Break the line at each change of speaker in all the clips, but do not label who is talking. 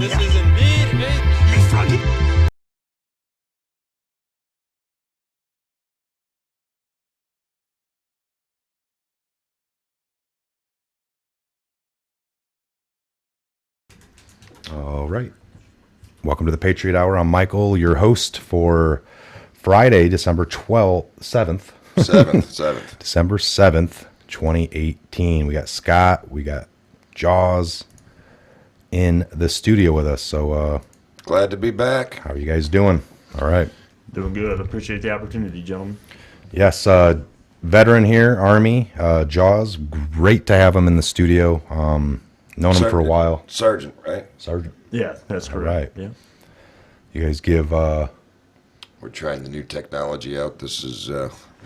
This isn't me, bitch. You fucking.
All right. Welcome to the Patriot Hour. I'm Michael, your host for Friday, December 7th.
7th.
December 7th, 2018. We got Scott, we got Jaws in the studio with us. So,
Glad to be back.
how are you guys doing? All right.
Doing good. Appreciate the opportunity, gentlemen.
Yes, veteran here, Army, Jaws. Great to have him in the studio. Known him for a while.
Sergeant, right?
Sergeant.
Yeah, that's correct.
right.
Yeah.
You guys give...
We're trying the new technology out. This is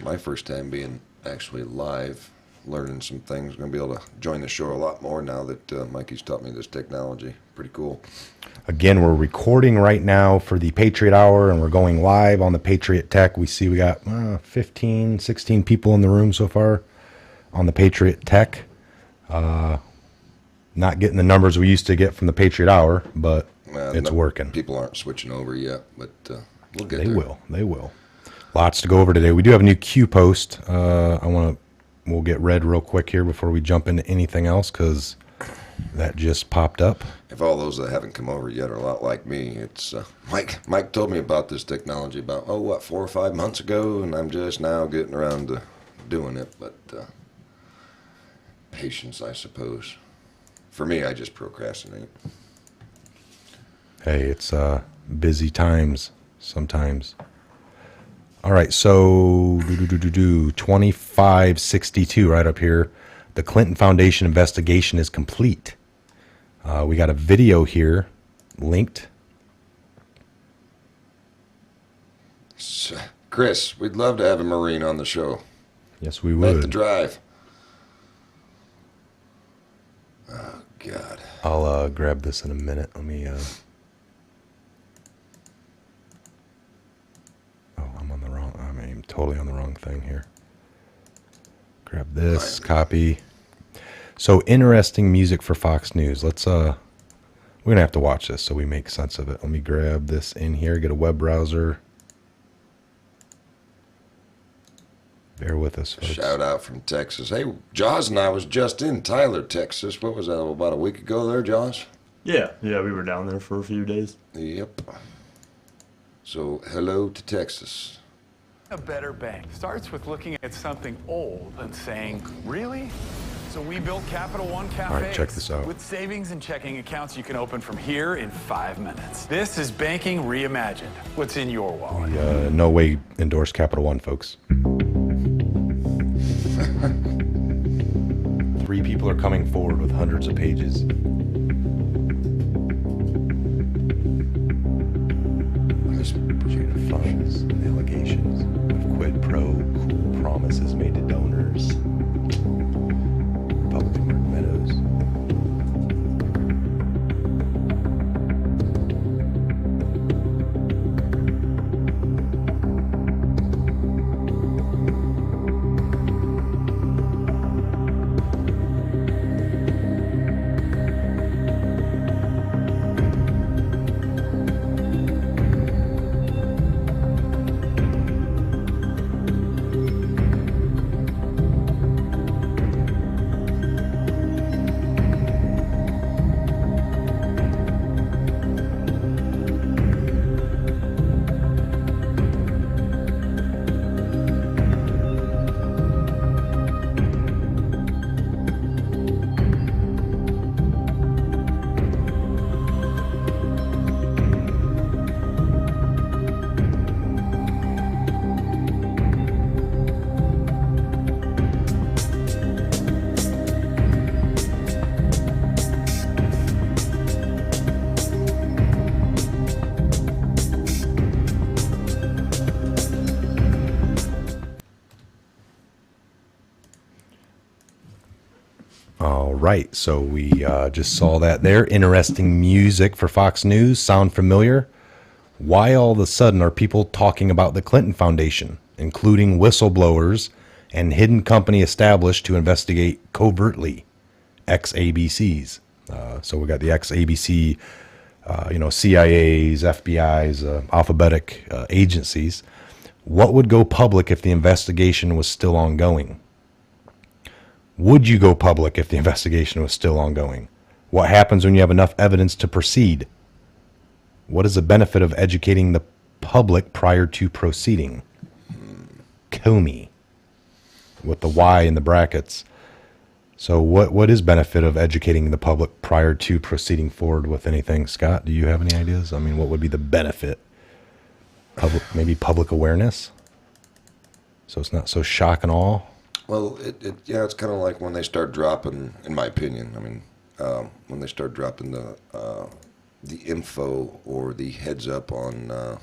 my first time being actually live, learning some things. Going to be able to join the show a lot more now that Mikey's taught me this technology. Pretty cool.
Again, we're recording right now for the Patriot Hour, and we're going live on the Patriot Tech. We see we got 15, 16 people in the room so far on the Patriot Tech. Not getting the numbers we used to get from the Patriot Hour, but it's working.
People aren't switching over yet, but we'll get there.
They will. Lots to go over today. We do have a new Q post. We'll get read real quick here before we jump into anything else, because that just popped up.
If all those that haven't come over yet are a lot like me, it's Mike told me about this technology about 4 or 5 months ago, and I'm just now getting around to doing it. But patience, I suppose. For me, I just procrastinate.
Hey, it's busy times sometimes. All right, so 2562 right up here. The Clinton Foundation investigation is complete. We got a video here linked.
Chris, we'd love to have a Marine on the show.
Yes, we
Make the
would.
drive. Oh, God.
I'll grab this in a minute. Let me... I'm totally on the wrong thing here. Grab this, copy. So, interesting music for Fox News. Let's, we're going to have to watch this so we make sense of it. Let me grab this in here, get a web browser. Bear with us, folks.
Shout out from Texas. Hey, Jaws and I was just in Tyler, Texas. What was that, about a week ago there, Jaws?
Yeah, we were down there for a few days.
Yep. So, hello to Texas.
A better bank starts with looking at something old and saying, really? So we built Capital One Cafe.
All right, check this out.
With savings and checking accounts you can open from here in 5 minutes. This is banking reimagined. What's in your wallet?
We, no way endorse Capital One, folks. 3 people are coming forward with hundreds of pages. Funds and allegations of quid pro quo promises made to donors. Republican Mark Meadows. All right, so we just saw that there. Interesting music for Fox News. Sound familiar? Why all of a sudden are people talking about the Clinton Foundation, including whistleblowers and hidden company established to investigate covertly ex-ABCs? So we got the ex-ABC CIA's, FBI's, alphabetic agencies. What would go public if the investigation was still ongoing? Would you go public if the investigation was still ongoing? What happens when you have enough evidence to proceed? What is the benefit of educating the public prior to proceeding? Comey, with the Y in the brackets. So what is benefit of educating the public prior to proceeding forward with anything? Scott, do you have any ideas? I mean, what would be the benefit? Maybe public awareness? So it's not so shock and awe?
Well, it's kind of like when they start dropping, in my opinion, I mean, when they start dropping the info or the heads up on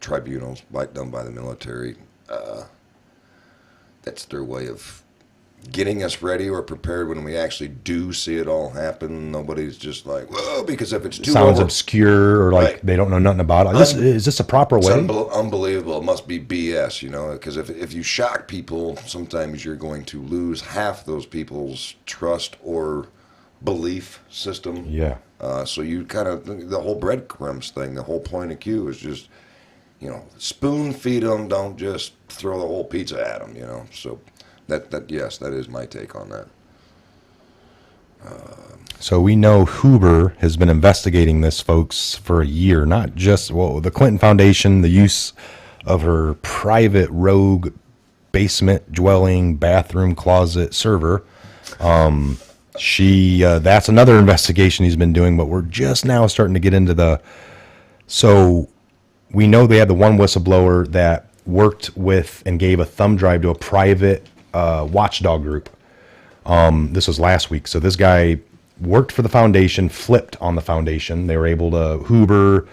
tribunals done by the military, that's their way of getting us ready or prepared when we actually do see it all happen. Nobody's just like, whoa, because if it's too
sounds obscure or like
right.
They don't know nothing about it. Is this a proper way?
It's unbelievable. It must be BS, because if you shock people, sometimes you're going to lose half those people's trust or belief system.
Yeah.
So you kind of, the whole breadcrumbs thing, the whole point of Q is just, spoon feed them, don't just throw the whole pizza at them, So yes, that is my take on that.
So we know Huber has been investigating this, folks, for a year. Not just, the Clinton Foundation, the use of her private rogue basement dwelling bathroom closet server. That's another investigation he's been doing, but we're just now starting to get into so we know they had the one whistleblower that worked with and gave a thumb drive to a private watchdog group. This was last week. So this guy worked for the foundation, flipped on the foundation. They were able to, Huber,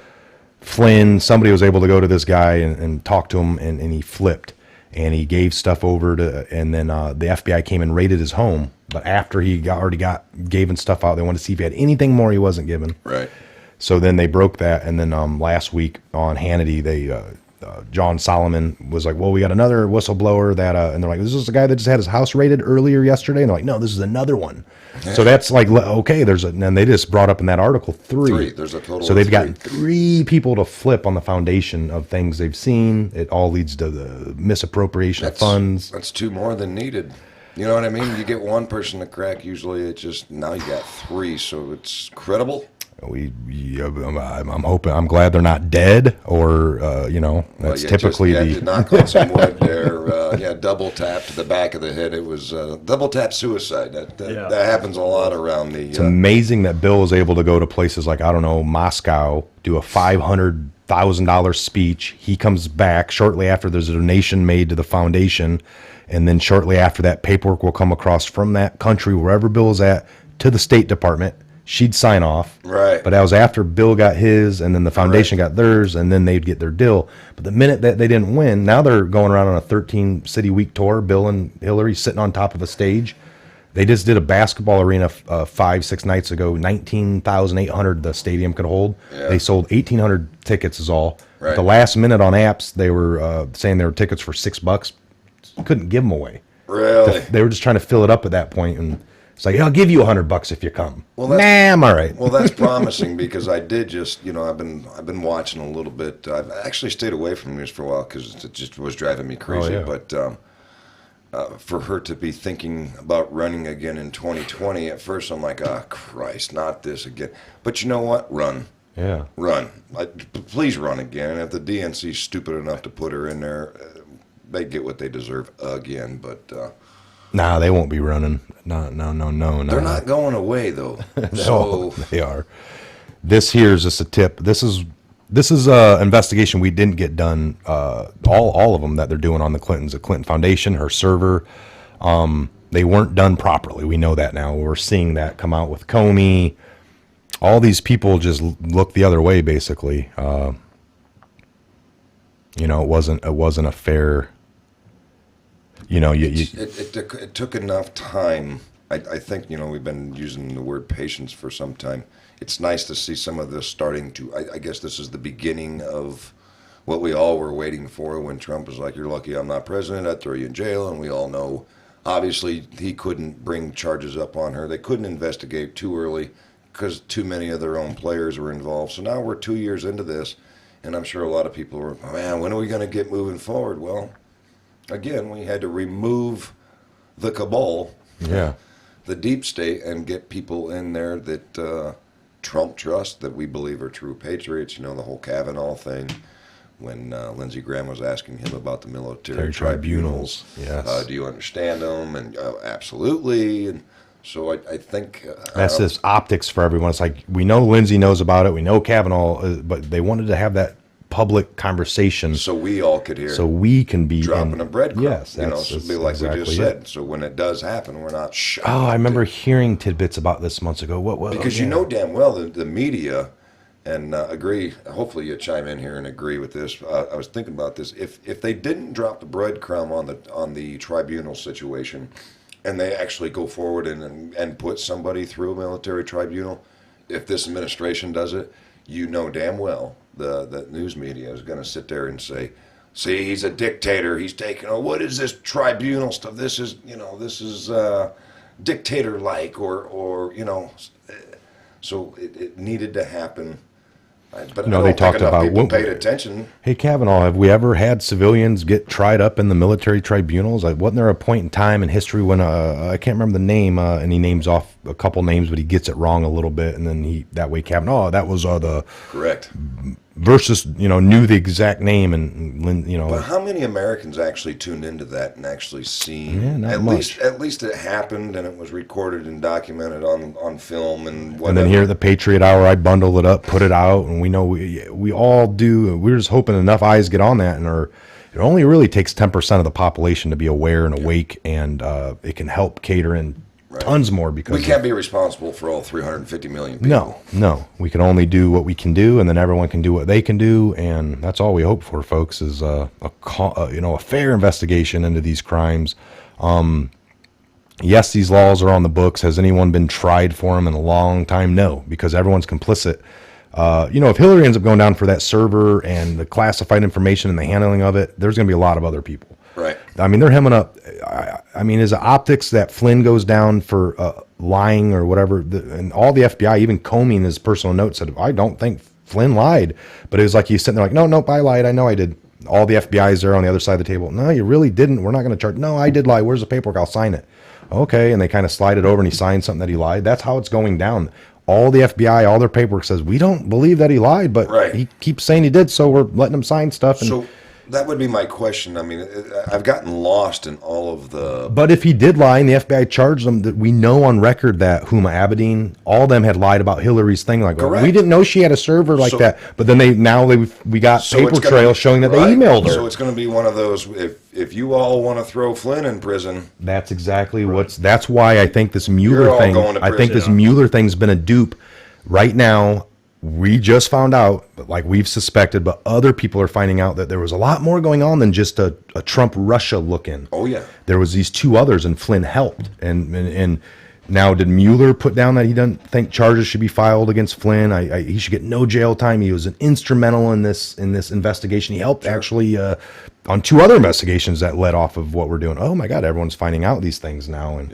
Flynn, somebody was able to go to this guy and talk to him, and he flipped. And he gave stuff over to, and then the FBI came and raided his home. But after he gave stuff out, they wanted to see if he had anything more he wasn't given.
Right.
So then they broke that, and then last week on Hannity, John Solomon was like, well, we got another whistleblower that, and they're like, this is the guy that just had his house raided earlier yesterday. And they're like, no, this is another one. Yeah. So that's like, okay, and they just brought up in that article three.
There's a total
so they've
of
gotten 3 people to flip on the foundation of things they've seen. It all leads to the misappropriation of funds.
That's 2 more than needed. You know what I mean? You get one person to crack, usually it's just, now you got 3, so it's credible.
I'm hoping. I'm glad they're not dead, or that's typically
to knock on some wood there. Double tap to the back of the head. It was double tap suicide. That happens a lot around the.
It's amazing that Bill was able to go to places like Moscow, do a $500,000 speech. He comes back shortly after there's a donation made to the foundation, and then shortly after that, paperwork will come across from that country, wherever Bill is at, to the State Department. She'd sign off.
Right.
But that was after Bill got his, and then the foundation got theirs, and then they'd get their deal. But the minute that they didn't win, now they're going around on a 13-city week tour. Bill and Hillary sitting on top of a stage. They just did a basketball arena 5-6 nights ago. 19,800 the stadium could hold. Yeah. They sold 1,800 tickets is all. Right. At the last minute on apps, they were saying there were tickets for $6. Couldn't give them away.
Really?
They were just trying to fill it up at that point, and it's like, I'll give you $100 if you come.
Well,
I'm all right.
Well, that's promising, because I did just, I've been watching a little bit. I've actually stayed away from news for a while because it just was driving me crazy.
Oh, yeah.
But for her to be thinking about running again in 2020, at first I'm like, oh, Christ, not this again. But you know what? Run.
Yeah.
Run. Please run again. And if the DNC's stupid enough to put her in there, they get what they deserve again. But
nah, they won't be running. No.
They're not going away, though.
No, they are. This here's just a tip. This is a investigation we didn't get done. All of them that they're doing on the Clintons, the Clinton Foundation, her server, they weren't done properly. We know that now. We're seeing that come out with Comey. All these people just look the other way, basically. It wasn't a fair.
It took enough time. I think, we've been using the word patience for some time. It's nice to see some of this starting to, I guess this is the beginning of what we all were waiting for when Trump was like, you're lucky I'm not president, I'd throw you in jail. And we all know, obviously, he couldn't bring charges up on her. They couldn't investigate too early, because too many of their own players were involved. So now we're 2 years into this, and I'm sure a lot of people were, man, when are we going to get moving forward? Well, again, we had to remove the cabal,
Yeah.
the deep state, and get people in there that Trump trusts, that we believe are true patriots. You know, the whole Kavanaugh thing, when Lindsey Graham was asking him about the military tribunals.
Yes.
Do you understand them? And absolutely. And so I think
That's this optics for everyone. It's like, we know Lindsay knows about it. We know Kavanaugh, but they wanted to have that public conversation
so we all could hear.
so we can be
dropping a breadcrumb.
Yes,
you know, so
that's
be like
exactly
we just said. So when it does happen, we're not shocked.
Oh, I remember hearing tidbits about this months ago. What?
Because you know damn well the media, and agree. Hopefully you chime in here and agree with this. I was thinking about this. If they didn't drop the breadcrumb on the tribunal situation, and they actually go forward and put somebody through a military tribunal, if this administration does it, you know damn well the news media is going to sit there and say, see, he's a dictator. He's taking, what is this tribunal stuff? This is, dictator-like, or so it needed to happen. But
No,
I don't
they
think
talked
enough
about
people
what-
paid attention.
Hey, Kavanaugh, have we ever had civilians get tried up in the military tribunals? Like, wasn't there a point in time in history when I can't remember the name, and he names off a couple names, but he gets it wrong a little bit, and then Kavanaugh, that was the
Correct.
versus, knew the exact name, and
But how many Americans actually tuned into that and actually seen?
Yeah, not much.
At least it happened and it was recorded and documented on film and whatever.
And then here at the Patriot Hour, I bundle it up, put it out, and we know we all do. We're just hoping enough eyes get on that, and it only really takes 10% of the population to be aware and awake, and it can help cater in tons more, because
we can't be responsible for all 350 million people.
No, we can only do what we can do, and then everyone can do what they can do, and that's all we hope for, folks, is a fair investigation into these crimes. Yes, these laws are on the books. Has anyone been tried for them in a long time? No, because everyone's complicit. If Hillary ends up going down for that server and the classified information and the handling of it, there's going to be a lot of other people.
Right.
I mean, they're hemming up. Is it optics that Flynn goes down for lying or whatever? And all the FBI, even Comey in his personal note said, I don't think Flynn lied. But it was like he's sitting there like, nope, I lied. I know I did. All the FBI is there on the other side of the table. No, you really didn't. We're not going to charge. No, I did lie. Where's the paperwork? I'll sign it. Okay. And they kind of slide it over and he signed something that he lied. That's how it's going down. All the FBI, all their paperwork says, we don't believe that he lied, but he keeps saying he did, so we're letting him sign stuff. And
So that would be my question. I mean, I've gotten lost in all of the...
But if he did lie and the FBI charged him, that we know on record that Huma Abedin, all of them had lied about Hillary's thing. Like,
Correct.
we didn't know she had a server like that. But then we got
So
paper
it's gonna
trails
be-
showing that
right.
they emailed her.
So it's going to be one of those, if you all want to throw Flynn in prison...
That's exactly that's why I think this Mueller
You're all
thing,
going to
I think this
prison.
Mueller thing's been a dupe. Right now, we just found out, like we've suspected, but other people are finding out that there was a lot more going on than just a Trump-Russia look-in.
Oh, yeah.
There was these two others, and Flynn helped. And now, did Mueller put down that he doesn't think charges should be filed against Flynn? He should get no jail time. He was an instrumental in this investigation. He helped actually on two other investigations that led off of what we're doing. Oh my God, everyone's finding out these things now. And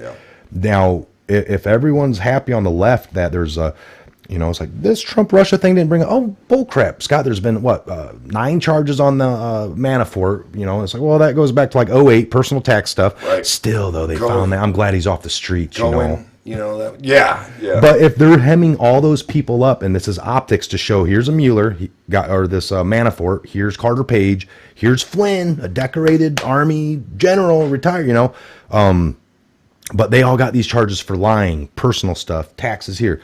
now, if everyone's happy on the left that there's a it's like this Trump-Russia thing didn't bring up. Oh, bullcrap, Scott. There's been, 9 charges on the Manafort. It's like, well, that goes back to like 2008, personal tax stuff.
Right.
Still, though, they found that. I'm glad he's off the streets,
Yeah.
But if they're hemming all those people up, and this is optics to show, here's a Mueller, this Manafort, here's Carter Page, here's Flynn, a decorated Army general, retired, but they all got these charges for lying, personal stuff, taxes here.